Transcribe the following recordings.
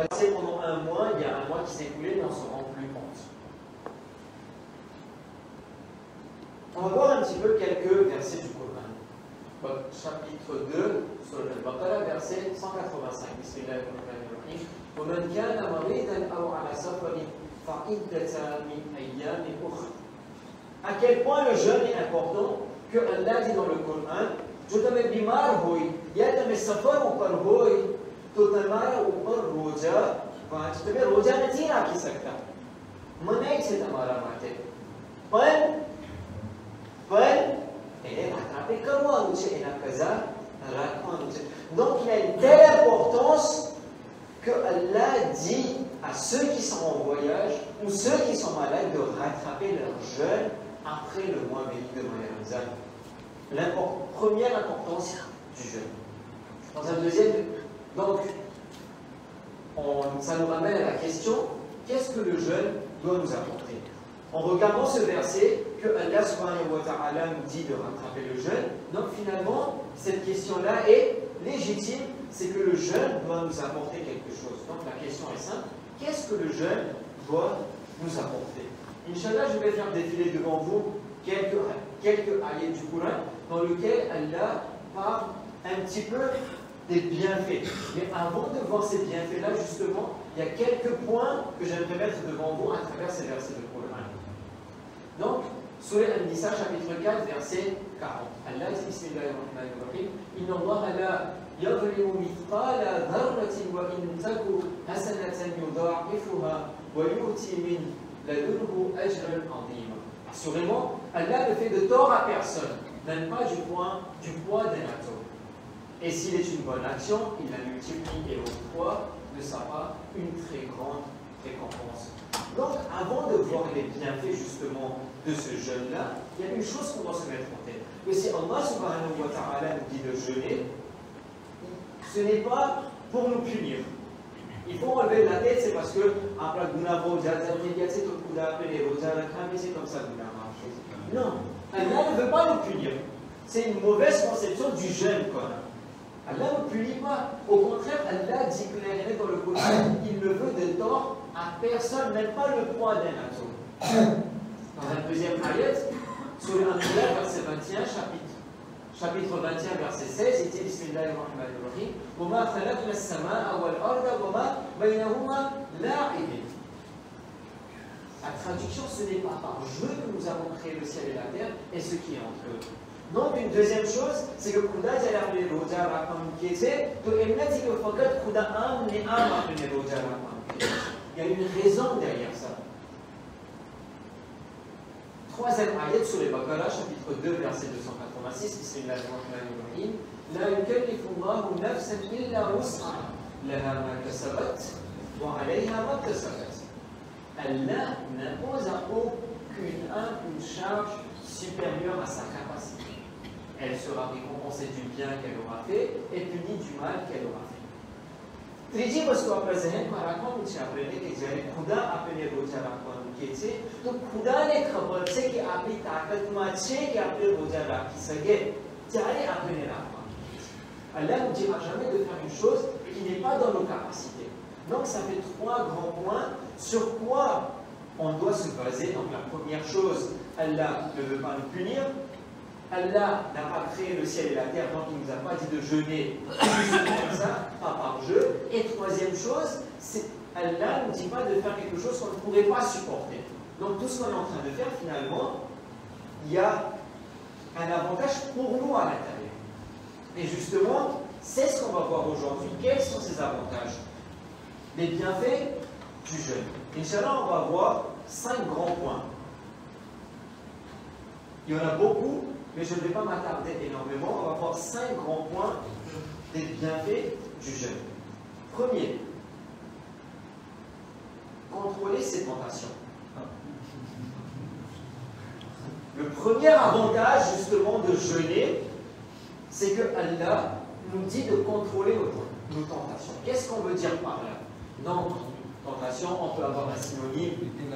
Pendant un mois, il y a un mois qui s'est écoulé, mais on ne se rend plus compte. On va voir un petit peu quelques versets du Coran. Chapitre 2, sur Al-Baqarah, verset 185. Bismillahirrahmanirrahim. وَمَنْ كَانَ مَرِيضًا أَوْ عَلَى سَفَرٍ فَعِدَّةٌ مِنْ أَيَّامٍ أُخْرَى. À quel point le jeûne est important que Allah dit dans le Coran, جو تمہیں بیمار ہوئی یا تمہیں سفر اوپر ہوئی تو تمہارا اوپر روزہ تمہیں روزہ نہیں رکھ سکتا منع છે તમારા માટે પણ એને rattraper કરવાનું છે એના કઝા રાખવાનું છે. Donc il a une telle importance que Allah dit à ceux qui sont en voyage ou ceux qui sont malades de rattraper leur jeûne après le mois béni de Ramadan. Première importance du jeûne. Dans un deuxième, donc, ça nous ramène à la question, qu'est-ce que le jeûne doit nous apporter? En regardant ce verset, que Allah subhanahu wa ta'ala nous dit de rattraper le jeûne, donc finalement, cette question-là est légitime, c'est que le jeûne doit nous apporter quelque chose. Donc la question est simple, qu'est-ce que le jeûne doit nous apporter? Inch'Allah, je vais faire défiler devant vous quelques ayats du Coran dans lesquels Allah parle un petit peu des bienfaits. Mais avant de voir ces bienfaits-là, justement, il y a quelques points que j'aimerais mettre devant vous à travers ces versets de Coran. Donc, Surah An-Nisa, chapitre 4, verset 40. Allah dit, Bismillahirrahmanirrahim, Inna Allah la yadhlimu mithqala dharratin wa in taku hasanatan yudha'ifuha wa yu'ti min ladunhu ajran 'azima. Assurément, Allah ne fait de tort à personne, même pas du poids d'un atome. Et s'il est une bonne action, il la multiplie et octroie de sa part une très grande récompense. Donc, avant de voir les bienfaits justement de ce jeûne-là, il y a une chose qu'on doit se mettre en tête. Que si Allah subhanahu wa ta'ala nous dit de jeûner, ce n'est pas pour nous punir. Il faut enlever la tête, c'est parce que après c'est comme ça. Non, Allah ne veut pas nous punir. C'est une mauvaise conception du jeûne. Allah ne punit pas. Au contraire, Allah dit clairement dans le Coran, il ne veut de tort à personne, même pas le poids d'un atome. Dans un deuxième ayat, sur Al-Anbiya, verset 21, chapitre 21, verset 16, il dit Bismillahirrahmanirrahim, وَمَا خَلَقْنَا السَّمَاءَ وَالْأَرْضَ وَمَا بَيْنَهُمَا لَاعِبِينَ. La traduction, ce n'est pas par jeu que nous avons créé le ciel et la terre et ce qui est entre eux. Donc, une deuxième chose, c'est que Khuda jalali roja rakam kese, to emna dit que fakat Khuda am ne am apne roja rakam kese. Il y a une raison derrière ça. Troisième ayat sur les Baqarah, chapitre 2, verset 286, Bismillahirrahmanirrahim. La yukallifu Allahu nafsan illa wus'aha, laha ma kasabat wa 'alayha ma kasabat. Allah n'impose à aucune âme une charge supérieure à sa capacité. Elle sera récompensée du bien qu'elle aura fait et punie du mal qu'elle aura fait. ત્રીજી વસ્તુ આપણે ઝહેનમાં રાખવાનું છે આપણે કે જ્યારે ખુદા આપણે રોજા રાખવાનું કહે છે તો ખુદાને ખબર છે કે આપણી તાકાતમાં છે કે આપણે રોજા રાખી શકીએ ત્યારે આપણે રાખવાનું કહે છે. Allah ne nous dira jamais de faire une chose qui n'est pas dans nos capacités. Donc ça fait trois grands points sur quoi on doit se baser. Donc la première chose, Allah ne veut pas nous punir. Allah n'a pas créé le ciel et la terre, donc il ne nous a pas dit de jeûner juste comme ça, pas par jeu. Et troisième chose, Allah ne nous dit pas de faire quelque chose qu'on ne pourrait pas supporter. Donc tout ce qu'on est en train de faire, finalement, il y a un avantage pour nous à l'intérieur. Et justement, c'est ce qu'on va voir aujourd'hui. Quels sont ces avantages? Les bienfaits du jeûne. Inch'Allah, on va voir 5 grands points. Il y en a beaucoup, mais je ne vais pas m'attarder énormément. On va voir 5 grands points des bienfaits du jeûne. Premier, contrôler ses tentations. Le premier avantage justement de jeûner, c'est que Allah nous dit de contrôler nos tentations. Qu'est-ce qu'on veut dire par là? Dans tentation, on peut avoir un synonyme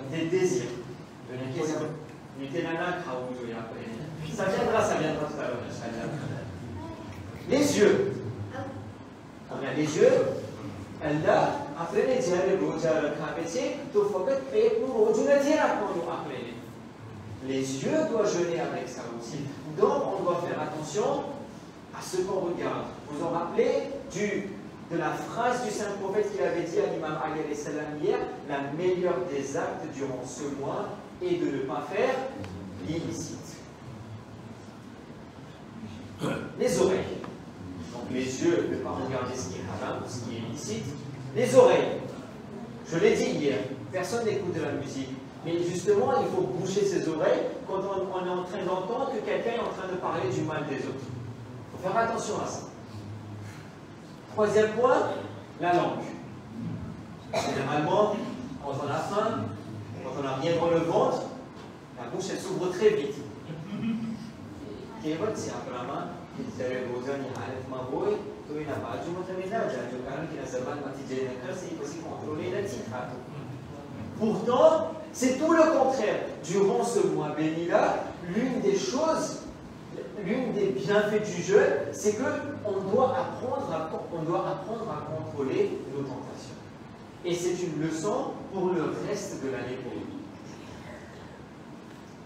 des désirs. Ça viendra tout à l'heure, Inch'Allah. Les yeux. On a les yeux. Allah આપણે જ્યારે રોજા રખાવે છે તો ફક્ત પેટનું રોજું નથી રાખવાનું આપણે. Les yeux doivent jeûner avec ça aussi. Donc on doit faire attention à ce qu'on regarde. Vous vous rappelez de la phrase du saint prophète qu'il avait dit à l'imam Ali alayhi salam hier, la meilleure des actes durant ce mois est de ne pas faire l'illicite. Les oreilles. Donc les yeux, ne pas regarder ce qui est haram, ce qui est illicite. Les oreilles. Je l'ai dit hier, personne n'écoute de la musique. Mais justement, il faut boucher ses oreilles quand on est en train d'entendre que quelqu'un est en train de parler du mal des autres. Il faut faire attention à ça. Troisième point, la langue. Généralement, quand on a faim, quand on n'a rien dans le ventre, la bouche elle s'ouvre très vite. केवल से आपरामा कितने रोजा निहायत माबोए तो इन आवाज़ों में तभी ना जाए जो कारण कि नज़रबान मती जेल न कर से किसी contrôler la tika. Pourtant, c'est tout le contraire. Durant ce mois béni-là, l'une des choses, l'une des bienfaits du jeûne, c'est que on doit apprendre à contrôler nos tentations. Et c'est une leçon pour le reste de l'année pour nous.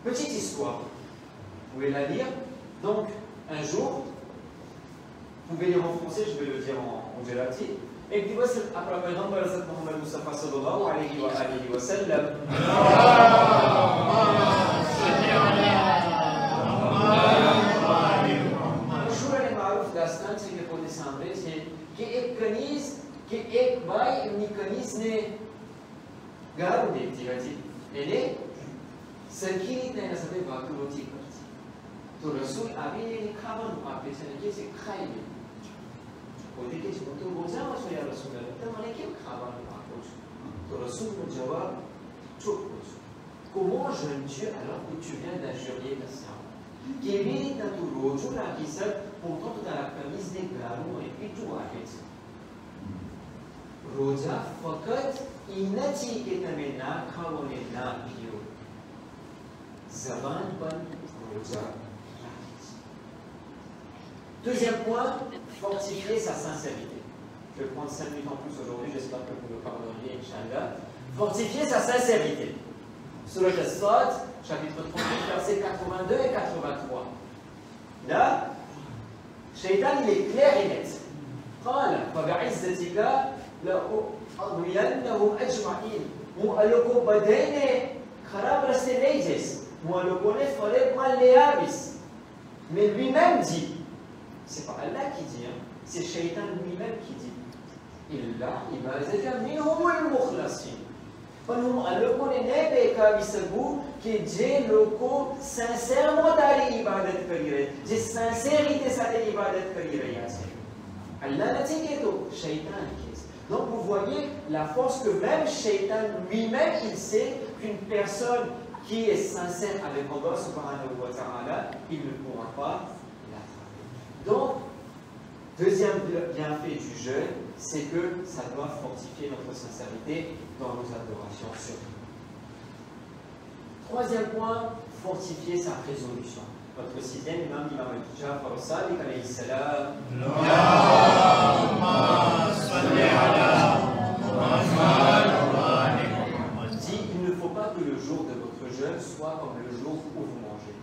Petite histoire. Vous pouvez la lire. Donc, un jour, vous pouvez lire en français, je vais le dire en gelati. Et puis, après le Peygamber Muhammad Mustafa sallallahu alayhi wa sallam. मशहूर मारूफ दास्तान से के पोते सामने से कि एक भाई अपनी कनीज ने गार देखती है એને સરખી રીતના એના સાથે વાતુરોથી કરતી. તો રસૂલ આવીને એને ખાવાનું આપે છે અને કહે છે ખાઈ લે. પોતે કહે છે હું તો રોજામાં છું યા રસૂલ, તમે મને કેમ ખાવાનું આપો છો? તો રસૂલનો જવાબ ચોખ્ખો છે. Comment jeûnes-tu alors que tu viens d'injurer ta sœur? કેવી રીતના તું રોજુ રાખી sir, pourtant tu as la chemise des garous et puis tout arrête. રોજા ફક્ત ઈ નથી કે તમે ના ખાઓ ને ના પીઓ. Zaban ban roja. Deuxième point, fortifier sa sincérité. Je vais prendre 5 minutes en plus aujourd'hui, j'espère que vous me pardonneriez, Inch'Allah. Fortifier sa sincérité. Surat As-Sad, chapitre 38, versets 82 et 83. Là, Shaitan, il est clair et net. قال فبعزتك لأغوينهم أجمعين. وألقوا بدين خراب رسليجس. وألقوا فريق من ليابس. Mais lui-même dit, c'est pas Allah qui dit, hein, c'est Shaitan lui-même qui dit. إلا عبادك منهم المخلصين. فهم ألقوا نبي كابسبو que Dieu loko sincèrement dari ibadat kari rahe, je sincérité saate ibadat kari rahe hai. Allah n'a dit que Shaitan qui. Donc vous voyez la force que même Shaitan lui-même il sait qu'une personne qui est sincère avec Allah subhanahu wa ta'ala, il ne pourra pas l'attraper. Donc, deuxième bienfait du jeûne, c'est que ça doit fortifier notre sincérité dans nos adorations sur nous. Troisième point, fortifier sa résolution. Notre sixième imam, l'imam Ja'far as-Sadiq alayhi salam, dit il ne faut pas que le jour de votre jeûne soit comme le jour où vous mangez.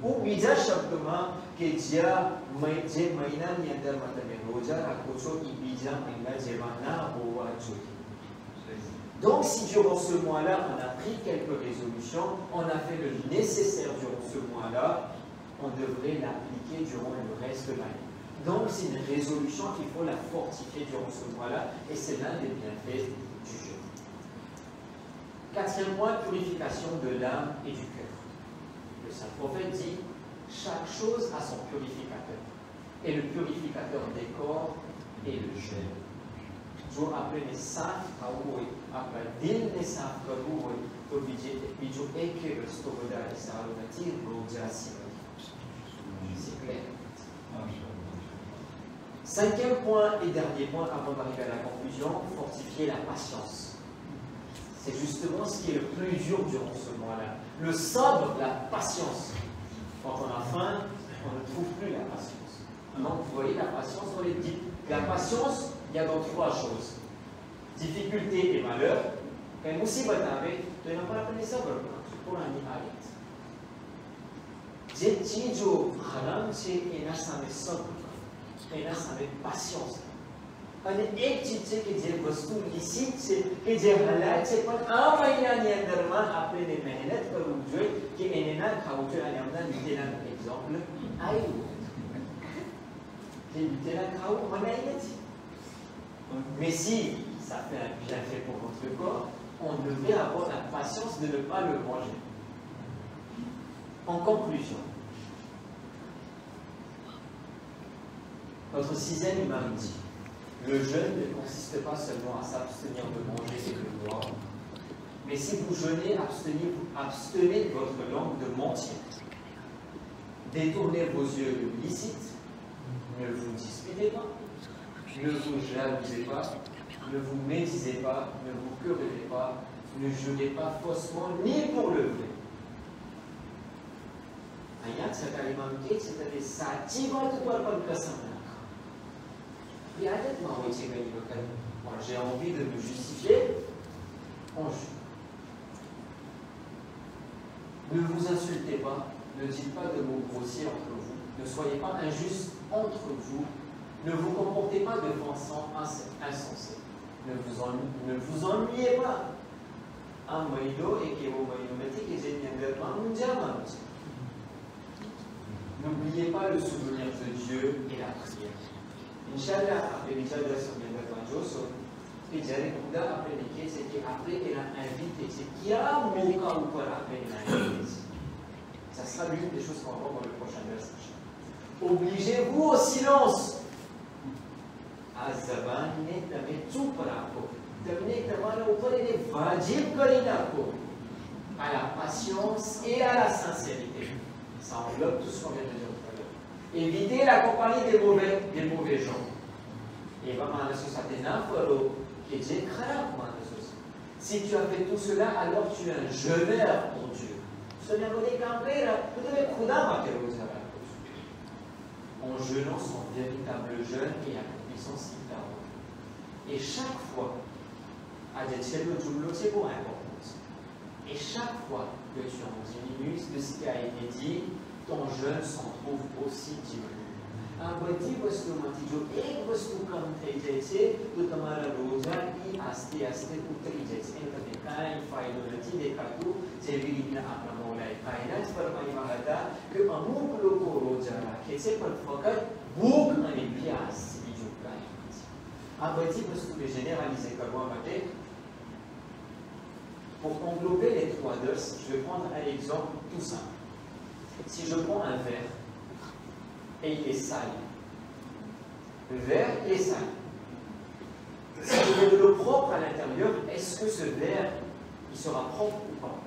Ou bija shabdama que dia je maina ni andar matame roja rakocho ibija maina jevana bowa choti. Donc, si durant ce mois-là, on a pris quelques résolutions, on a fait le nécessaire durant ce mois-là, on devrait l'appliquer durant le reste de l'année. Donc, c'est une résolution qu'il faut la fortifier durant ce mois-là, et c'est l'un des bienfaits du jeûne. Quatrième point, purification de l'âme et du cœur. Le saint prophète dit, chaque chose a son purificateur. Et le purificateur des corps est le jeûne. जो आपने साफ खाओगे आपका दिल ने साफ करोगे तो बीजो एक के रस्तों को डाले सारों में तीर रोजा c'est clair. Cinquième point et dernier point avant d'arriver à la conclusion, fortifier la patience. C'est justement ce qui est le plus dur durant ce mois-là. Le sabr, la patience. Quand on a faim, on ne trouve plus la patience. Donc vous voyez la patience, on les dit. La patience, il y a dans trois choses. difficulté et malheur, quand musibat avec, tu n'as pas appris ça pour un ayat. J'ai dit au haram, c'est une assemblée sobre, une assemblée patience. અને એક ચીજ છે કે જે વસ્તુ લિસિટ છે કે જે હલાલ છે પણ આ મહિનાની અંદરમાં આપણે મહેનત કરવું જોઈએ કે એને ના ખાવું જોઈએ અને હમણાં લીધેલા એક્ઝામ્પલ આવ્યું que la ખાવું મનાઈ નથી. Mais si ça fait un bienfait pour votre corps, on devrait avoir la patience de ne pas le manger. En conclusion, notre sixième imam dit: le jeûne ne consiste pas seulement à s'abstenir de manger et de boire, mais si vous jeûnez, abstenez de votre langue de mentir. Détournez vos yeux de licite, ne vous disputez pas, ne vous jalousez pas, ne vous médisez pas, ne vous querellez pas, ne jurez pas faussement ni pour le vrai. Ayat sekali mungkin seperti sajiwa itu bukan kesenangan. Moi, j'ai envie de me justifier, on jure. Ne vous insultez pas, ne dites pas de mots grossiers entre vous, ne soyez pas injustes entre vous, ne vous comportez pas de façon insensée, ne vous ennuyez pas. N'oubliez pas le souvenir de Dieu et la prière. Inch'Allah, après l'épisode de la semaine de Joso, et j'allais vous après les c'est qu'après elle a invité, c'est qu'il y a un cas où après elle a invité. Ça sera l'une des choses qu'on va voir dans le prochain verset. Obligez-vous au silence. Azaban n'est jamais tout pour la peau. Devenez tellement au point de vajib à la patience et à la sincérité. Ça enveloppe tout ce qu'on vient de dire tout à l'heure. Évitez la compagnie des mauvais gens. Et si tu as fait tout cela, alors tu es un jeûneur pour Dieu. En jeûnant son véritable jeûne et accomplissant ce qu'il t'a ordonné. Et chaque fois, et chaque fois que tu en diminues de ce qui a été dit, ton jeûne s'en trouve aussi diminué. આ બધી વસ્તુમાંથી જો એક વસ્તુ કમ થઈ જાય છે તો તમારા રોજા એ આસ્તે આસ્તે ઉતરી જાય છે. તમને કાંઈ ફાયદો નથી દેખાતું. જેવી રીતના આપણા મૌલાએ કાયનાત ફરમાવ્યા હતા કે અમુક લોકો રોજા રાખે છે પણ ફક્ત ભૂખ અને પ્યાસ બીજું કાંઈ નથી. આ બધી વસ્તુને généraliser કરવા માટે pour englober les trois ders, je vais prendre un exemple tout simple. Si je prends un verre et il est sale. Le verre est sale. Si je mets de l'eau propre à l'intérieur, est-ce que ce verre, il sera propre ou pas?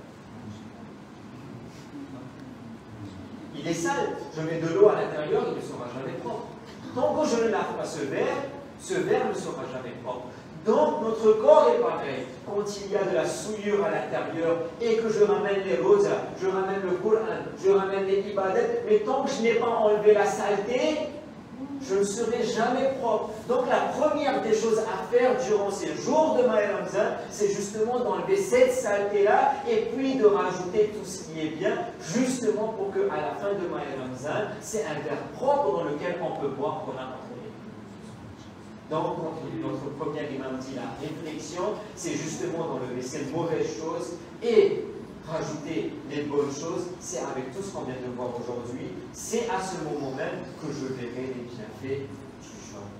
Il est sale. Je mets de l'eau à l'intérieur, il ne sera jamais propre. Tant que je ne lave pas ce verre ne sera jamais propre. Donc notre corps est pareil. Quand il y a de la souillure à l'intérieur et que je ramène les rosas, je ramène le Coran, je ramène les ibadat, mais tant que je n'ai pas enlevé la saleté, je ne serai jamais propre. Donc la première des choses à faire durant ces jours de Maï Ramzan, c'est justement d'enlever cette saleté-là et puis de rajouter tout ce qui est bien, justement pour qu'à la fin de Maï Ramzan, c'est un verre propre dans lequel on peut boire pour n'importe. Donc, notre premier imam dit la réflexion, c'est justement d'enlever ces mauvaises choses et rajouter les bonnes choses. C'est avec tout ce qu'on vient de voir aujourd'hui. C'est à ce moment même que je verrai les bienfaits du jeûne.